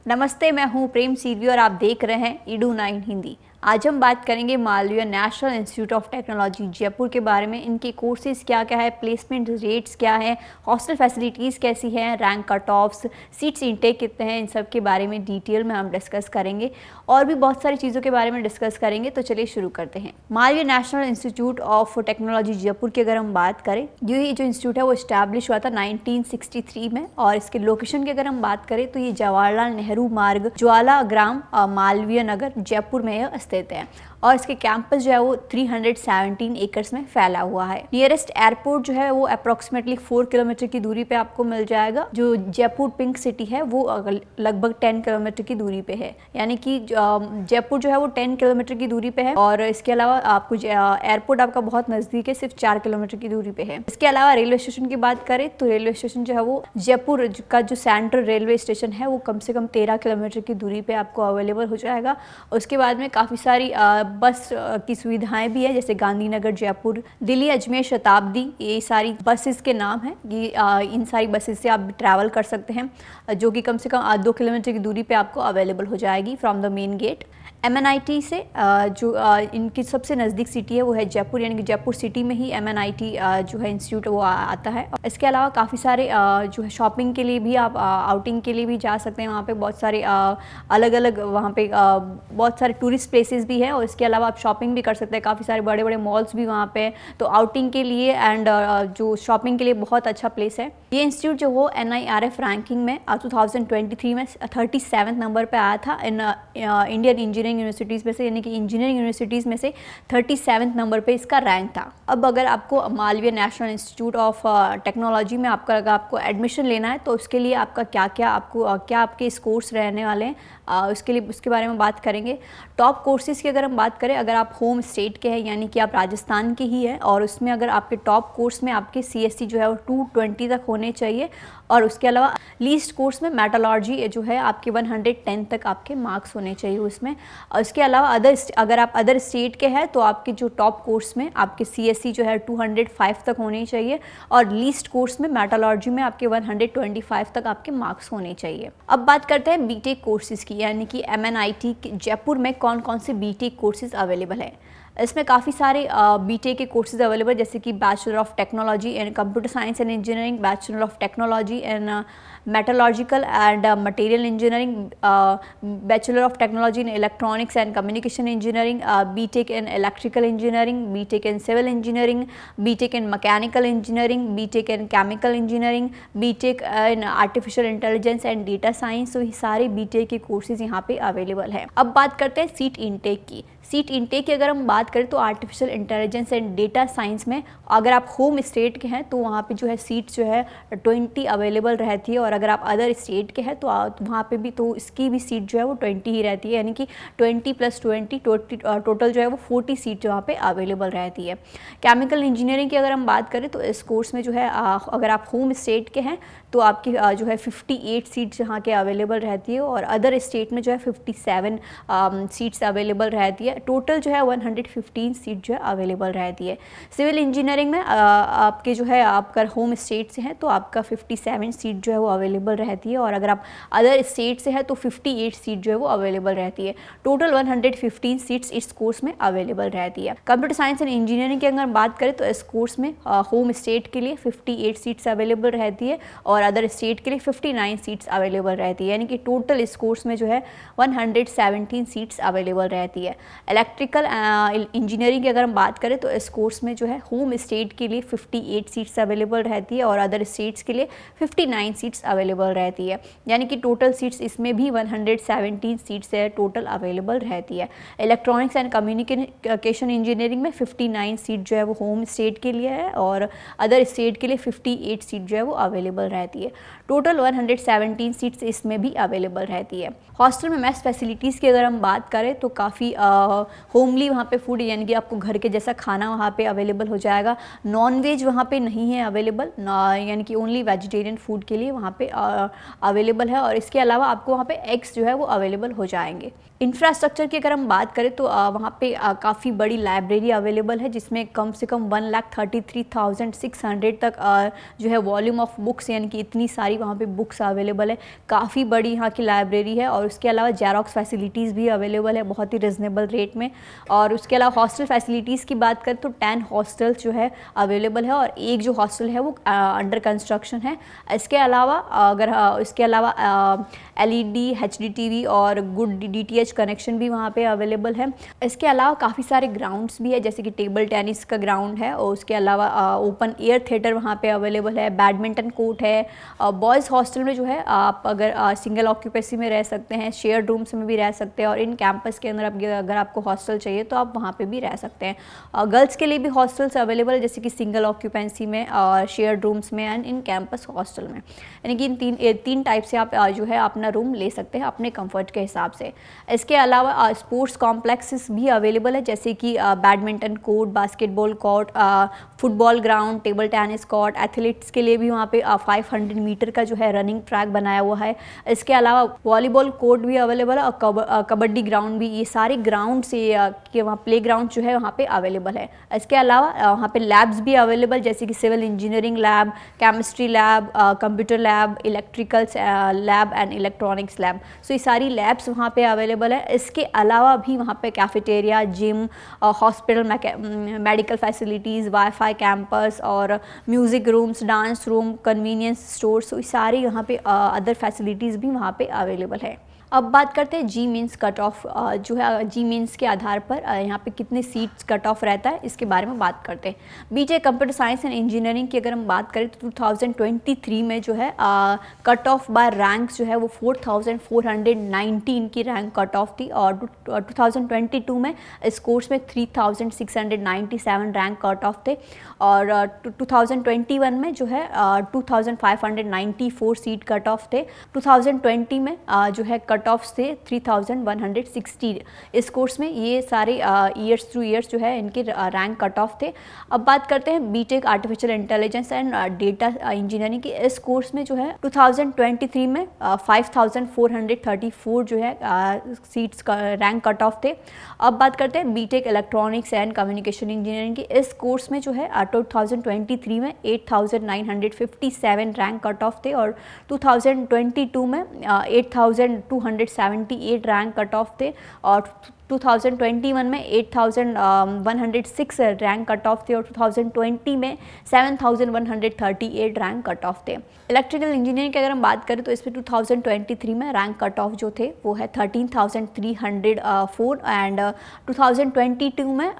नमस्ते, मैं हूँ प्रेम सीरवी और आप देख रहे हैं ईडू 9 हिंदी। आज हम बात करेंगे Malviya national institute of technology Jaipur के बारे में। इनके कोर्सेज क्या क्या है, प्लेसमेंट रेट्स क्या है, हॉस्टल फैसिलिटीज़ कैसी हैं, rank cut offs, seats intake कितने हैं, इन सब के बारे में डिटेल में हम डिस्कस करेंगे और भी बहुत सारी चीज़ों के बारे में डिस्कस करेंगे। तो चलिए शुरू करते हैं। Malviya national institute of technology Jaipur की अगर हम बात करें, ये जो इंस्टीट्यूट है वो इस्टेब्लिश हुआ था 1963 में और इसके लोकेशन की अगर हम बात करें तो ये जवाहरलाल नेहरू मार्ग, ज्वाला ग्राम, मालवीय नगर, जयपुर में यह स्थित है और इसके कैंपस जो है वो 317 एकर्स में फैला हुआ है। नियरेस्ट एयरपोर्ट जो है वो अप्रोक्सीमेटली 4 किलोमीटर की दूरी पे आपको मिल जाएगा। जो जयपुर पिंक सिटी है वो लगभग 10 किलोमीटर की दूरी पे है, यानी कि जयपुर जो है वो 10 किलोमीटर की दूरी पे है और इसके अलावा आपको एयरपोर्ट आपका बहुत नज़दीक है, सिर्फ 4 किलोमीटर की दूरी पे है। इसके अलावा रेलवे स्टेशन की बात करें तो रेलवे स्टेशन जो है वो जयपुर का जो सेंट्रल रेलवे स्टेशन है वो कम से कम 13 किलोमीटर की दूरी पे आपको अवेलेबल हो जाएगा। उसके बाद में काफ़ी सारी बस की सुविधाएं भी है, जैसे गांधीनगर जयपुर, दिल्ली अजमेर शताब्दी, ये सारी बसेस के नाम हैं। ये इन सारी बसेस से आप ट्रैवल कर सकते हैं, जो कि कम से कम 2 किलोमीटर की दूरी पे आपको अवेलेबल हो जाएगी from the main gate. MNIT से जो इनकी सबसे नज़दीक सिटी है वो है जयपुर, यानी कि जयपुर सिटी में ही MNIT जो है इंस्टीट्यूट वो आता है। इसके अलावा काफ़ी सारे जो है शॉपिंग के लिए भी आप आउटिंग के लिए भी जा सकते हैं। वहाँ पे बहुत सारे अलग अलग वहाँ पे बहुत सारे टूरिस्ट प्लेसेस भी हैं और इसके अलावा आप शॉपिंग भी कर सकते हैं। काफ़ी सारे बड़े बड़े मॉल्स भी वहाँ पे, तो आउटिंग के लिए एंड जो शॉपिंग के लिए बहुत अच्छा प्लेस है। ये इंस्टीट्यूट जो वो NIRF रैंकिंग में 2023 में 37 नंबर पर आया था इंडियन इंजीनियरिंग यूनिवर्सिटीज़ में से, यानी कि इंजीनियरिंग यूनिवर्सिटीज़ में से 37 नंबर पे इसका रैंक था। अब अगर आपको Malviya national institute of technology में अगर आपको एडमिशन लेना है तो उसके लिए आपका क्या आपके कोर्स रहने वाले हैं, उसके बारे में बात करेंगे। टॉप कोर्सेज़ की अगर हम बात करें, अगर आप होम स्टेट के हैं यानी कि आप राजस्थान के ही हैं और उसमें अगर आपके टॉप कोर्स में आपके CSE जो है वो 220 तक होने चाहिए और उसके अलावा लीस्ट कोर्स में मेटलर्जी जो है आपके 110 तक आपके मार्क्स होने चाहिए उसमें। और इसके अलावा अगर आप अदर स्टेट के हैं तो आपके जो टॉप कोर्स में आपके CSE जो है 205 तक होने चाहिए और लीस्ट कोर्स में मेटलर्जी में आपके 125 तक आपके मार्क्स होने चाहिए। अब बात करते हैं बीटेक कोर्सेज़ की, यानी कि MNIT जयपुर में कौन कौन से बीटेक कोर्सेज़ अवेलेबल है। इसमें काफ़ी सारे बीटेक के कोर्सेज अवेलेबल, जैसे कि bachelor of technology in computer science and engineering, bachelor of technology in metallurgical and material engineering, bachelor of technology in electronics and communication engineering, B Tech in electrical engineering, B Tech in civil engineering, B Tech in mechanical engineering, B Tech in chemical engineering, B Tech in artificial intelligence and data science. तो ये सारे BTech के courses यहाँ पे available हैं। अब बात करते हैं सीट इनटेक की। सीट इनटेक की अगर हम बात करें तो artificial intelligence and data science में अगर आप होम स्टेट के हैं तो वहाँ पे जो है सीट जो है 20 अवेलेबल रहती है और अगर आप अदर स्टेट के हैं तो वहाँ पे भी तो इसकी भी सीट जो है वो 20 ही रहती है, यानी कि 20 + 20 टोटल जो है वो 40 सीट वहाँ पे अवेलेबल रहती है। केमिकल इंजीनियरिंग की अगर हम बात करें तो इस कोर्स में जो है अगर आप होम स्टेट के हैं तो आपकी जो है 58 सीट्स यहाँ के अवेलेबल रहती है और अदर स्टेट में जो है 57 सीट्स अवेलेबल रहती है। टोटल जो है 115 सीट जो है अवेलेबल रहती है। सिविल इंजीनियरिंग में आपके जो है आपका होम स्टेट से हैं तो आपका 57 सीट जो है वो अवेलेबल रहती है और अगर आप अदर स्टेट से हैं तो 58 सीट जो है वो अवेलेबल रहती है। टोटल 115 सीट्स इस कोर्स में अवेलेबल रहती है। कंप्यूटर साइंस एंड इंजीनियरिंग की अगर बात करें तो इस कोर्स में होम स्टेट के लिए 58 सीट्स अवेलेबल रहती है और अदर स्टेट के लिए 59 सीट्स अवेलेबल रहती है, यानी कि टोटल इस कोर्स में जो है 117 सीट्स अवेलेबल रहती है। इलेक्ट्रिकल इंजीनियरिंग की अगर हम बात करें तो इस कोर्स में जो है होम स्टेट के लिए 58 सीट्स अवेलेबल रहती है और अदर स्टेट्स के लिए 59 सीट्स अवेलेबल रहती है, यानी कि टोटल सीट्स इसमें भी 117 सीट्स है टोटल अवेलेबल रहती है। इलेक्ट्रॉनिक्स एंड कम्युनिकेशन इंजीनियरिंग में 59 सीट जो है वो होम स्टेट के लिए है और अदर स्टेट के लिए 58 सीट जो है वो अवेलेबल रहती है। टोटल 117 सीट्स इसमें भी अवेलेबल रहती है। हॉस्टल में मेस फैसिलिटीज़ की अगर हम बात करें तो काफ़ी होमली वहाँ पे फूड, यानी कि आपको घर के जैसा खाना वहाँ पे अवेलेबल हो जाएगा। नॉन वेज वहाँ पे नहीं है अवेलेबल, यानी कि ओनली वेजिटेरियन फूड के लिए वहाँ पे अवेलेबल है और इसके अलावा आपको वहाँ पे एग्स जो है वो अवेलेबल हो जाएंगे। इंफ्रास्ट्रक्चर की अगर हम बात करें तो वहाँ पे काफ़ी बड़ी लाइब्रेरी अवेलेबल है जिसमें कम से कम 1,33,600 तक जो है वॉल्यूम ऑफ बुक्स यानी कि इतनी सारी वहाँ पे बुक्स अवेलेबल है, काफ़ी बड़ी यहाँ की लाइब्रेरी है और उसके अलावा जेरोक्स फैसिलिटीज़ भी अवेलेबल है बहुत ही रिजनेबल रेट में। और उसके अलावा हॉस्टल फैसिलिटीज़ की बात करें तो 10 हॉस्टल्स जो है अवेलेबल है और एक जो हॉस्टल है वो अंडर कंस्ट्रक्शन है। इसके अलावा इसके अलावा LED HD TV और गुड DTH कनेक्शन भी वहाँ पे अवेलेबल है। इसके अलावा काफ़ी सारे ग्राउंड्स भी है, जैसे कि टेबल टेनिस का ग्राउंड है और उसके अलावा ओपन एयर थिएटर वहाँ पे अवेलेबल है, बैडमिंटन कोर्ट है। बॉयज़ हॉस्टल में जो है आप अगर सिंगल ऑक्यूपेंसी में रह सकते हैं, शेयर्ड रूम्स में भी रह सकते हैं और इन कैंपस के अंदर अगर आपको हॉस्टल चाहिए तो आप वहाँ पे भी रह सकते हैं। गर्ल्स के लिए भी हॉस्टल्स अवेलेबल है, जैसे कि सिंगल ऑक्यूपेंसी में और शेयर्ड रूम्स में एंड इन कैंपस हॉस्टल में। यानी कि इन तीन टाइप से आप जो है अपना रूम ले सकते हैं अपने कंफर्ट के हिसाब से। इसके अलावा स्पोर्ट्स कॉम्प्लेक्सेस भी अवेलेबल है, जैसे कि badminton court, basketball court, football ground, table tennis court. Athletes के लिए भी वहाँ पे 500 मीटर का जो है रनिंग ट्रैक बनाया हुआ है। इसके अलावा वॉलीबॉल कोर्ट भी अवेलेबल है और कबड्डी ग्राउंड भी। ये सारे ग्राउंड से के वहाँ प्ले ग्राउंड जो है वहाँ पे अवेलेबल है। इसके अलावा वहाँ पे लैब्स भी अवेलेबल, जैसे कि civil engineering lab, chemistry lab, computer lab, electrical lab and electronics lab. So ये सारी लैब्स वहाँ पे अवेलेबल है। इसके अलावा भी वहाँ पे cafeteria, gym, hospital, medical facilities, wifi campus और music rooms, dance room, convenience stores, तो सारी यहाँ पे अदर फैसिलिटीज़ भी वहाँ पे अवेलेबल है। अब बात करते हैं जी मीन्स कट ऑफ, जो है जी मीन्स के आधार पर यहाँ पे कितने सीट्स कट ऑफ रहता है इसके बारे में बात करते हैं। B Tech computer science and engineering की अगर हम बात करें तो 2023 में जो है कट ऑफ बाय रैंक्स जो है वो 4419 की रैंक कट ऑफ थी और 2022 में इस कोर्स में 3697 रैंक कट ऑफ थे और 2021 में जो है 2594 सीट कट ऑफ थे। 2020 में जो है कट ऑफ थे 3160। इस कोर्स में ये सारे ईयर्स थ्रू ईयर्स जो है इनके रैंक कट ऑफ थे। अब बात करते हैं B Tech artificial intelligence and data engineering की। इस कोर्स में जो है 2023 में 5434 जो है सीट्स का रैंक कट ऑफ थे। अब बात करते हैं B Tech electronics and communication engineering की। इस कोर्स में जो है 2023 में 8257 रैंक कट ऑफ थे और 2022 में 8278 रैंक कट ऑफ थे और 2021 में 8106 रैंक कट ऑफ थे और 2020 में 7138 रैंक कट ऑफ थे। इलेक्ट्रिकल इंजीनियरिंग की अगर हम बात करें तो इसमें 2023 में रैंक कट ऑफ जो थे वो है 13,304 एंड 2022 में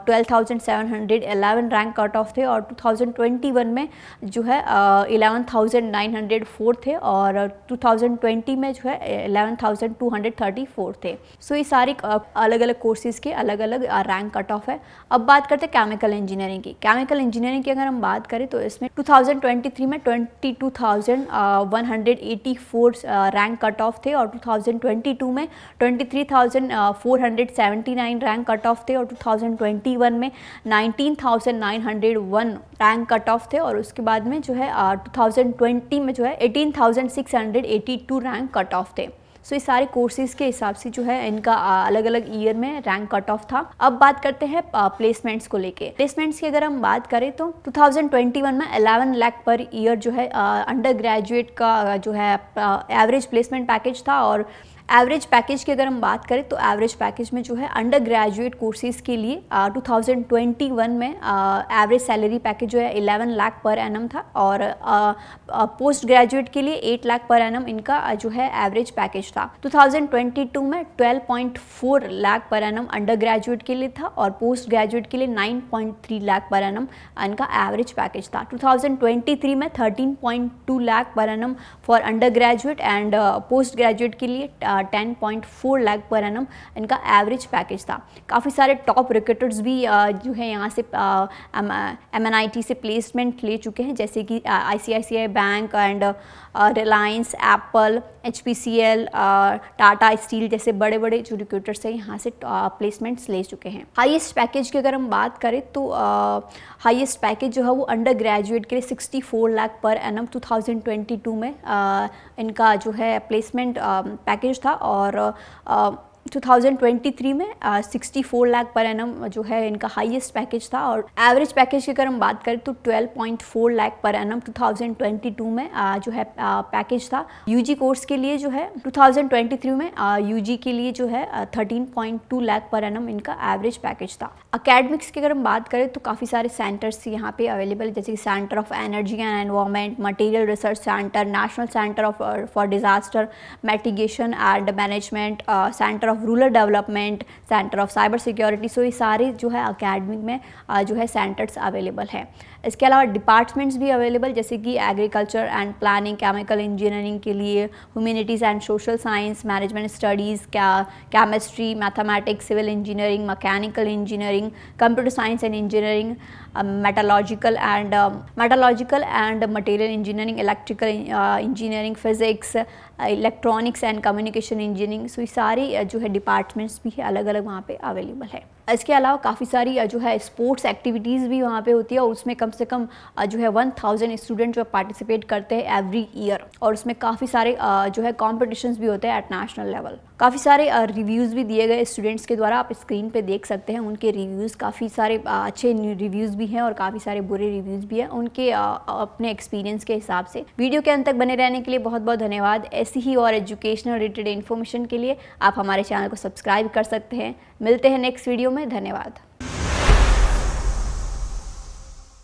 12,711 रैंक कट ऑफ थे और 2021 में जो है 11,904 थे और 2020 में जो है 11,234 थे। सो ये सारी अलग अलग कोर्सेज़ के अलग अलग रैंक कट ऑफ है। अब बात करते हैं केमिकल इंजीनियरिंग की। केमिकल इंजीनियरिंग की अगर हम बात करें तो इसमें 2023 में 22,184 रैंक कट ऑफ थे और 2022 में 23,479 रैंक कट ऑफ थे और 2021 में 19,901 रैंक कट ऑफ थे और उसके बाद में जो है 2020 में जो है 18,682 रैंक कट ऑफ थे। सो ये सारे कोर्सेज़ के हिसाब से जो है इनका अलग अलग ईयर में रैंक कट ऑफ था। अब बात करते हैं प्लेसमेंट्स को लेके। प्लेसमेंट्स की अगर हम बात करें तो 2021 में 11 लाख पर ईयर जो है अंडर ग्रेजुएट का जो है एवरेज प्लेसमेंट पैकेज था और एवरेज पैकेज की अगर हम बात करें तो एवरेज पैकेज में जो है अंडर ग्रेजुएट कोर्सेज़ के लिए 2021 में एवरेज सैलरी पैकेज जो है 11 लाख पर एनम था और पोस्ट ग्रेजुएट के लिए 8 लाख पर एनम इनका जो है एवरेज पैकेज था। 2022 में 12.4 lakh per annum under graduate के लिए था और पोस्ट ग्रेजुएट के लिए 9.3 लाख पर एनम इनका एवरेज पैकेज था। 2023 में 13.2 lakh per annum for under graduate and post graduate के लिए 10.4 लाख पर एनम इनका एवरेज पैकेज था। काफ़ी सारे टॉप रिक्रूटर्स भी जो है यहाँ से MNIT से प्लेसमेंट ले चुके हैं, जैसे कि ICICI bank and Reliance, Apple, HPCL, Tata steel जैसे बड़े बड़े जो रिक्रूटर्स हैं यहाँ से प्लेसमेंट्स ले चुके हैं। हाईएस्ट पैकेज की अगर हम बात करें तो हाईएस्ट पैकेज जो है वो अंडर ग्रेजुएट के लिए 64 लाख पर एनम 2022 में इनका जो है प्लेसमेंट पैकेज था और 2023 में 64 लाख पर एनम जो है इनका हाईएस्ट पैकेज था, और एवरेज पैकेज की अगर हम बात करें तो 12.4 लाख पर एनम 2022 में जो है पैकेज था। यूजी कोर्स के लिए जो है 2023 में यूजी के लिए जो है 13.2 लाख पर एनम इनका एवरेज पैकेज था। अकेडमिक्स की अगर हम बात करें तो काफ़ी सारे सेंटर्स यहाँ पे अवेलेबल, जैसे कि centre of energy and environment, material research centre, national centre for disaster mitigation and management, centre of rural development, centre of cyber security. So ये सारे जो है अकेडमिक में जो है सेंटर्स अवेलेबल है। इसके अलावा डिपार्टमेंट्स भी अवेलेबल, जैसे कि agriculture and planning, chemical engineering के लिए, humanities and social science, management studies, chemistry, mathematics, civil engineering, mechanical engineering, computer science and engineering, metallurgical and material engineering, electrical engineering, physics, electronics and communication engineering. So ये सारी जो है departments भी अलग अलग वहाँ पे अवेलेबल है। इसके अलावा काफ़ी सारी जो है स्पोर्ट्स एक्टिविटीज़ भी वहाँ पे होती है, और उसमें कम से कम जो है 1000 स्टूडेंट जो पार्टिसिपेट करते हैं एवरी ईयर, और उसमें काफ़ी सारे जो है कॉम्पिटिशन्स भी होते हैं एट नेशनल लेवल। काफ़ी सारे रिव्यूज़ भी दिए गए स्टूडेंट्स के द्वारा, आप स्क्रीन पे देख सकते हैं उनके रिव्यूज़। काफ़ी सारे अच्छे रिव्यूज़ भी हैं और काफ़ी सारे बुरे रिव्यूज़ भी हैं उनके अपने एक्सपीरियंस के हिसाब से। वीडियो के अंत तक बने रहने के लिए बहुत बहुत धन्यवाद। ऐसी ही और एजुकेशनल रिलेटेड इन्फॉर्मेशन के लिए आप हमारे चैनल को सब्सक्राइब कर सकते हैं। मिलते हैं नेक्स्ट वीडियो में। धन्यवाद।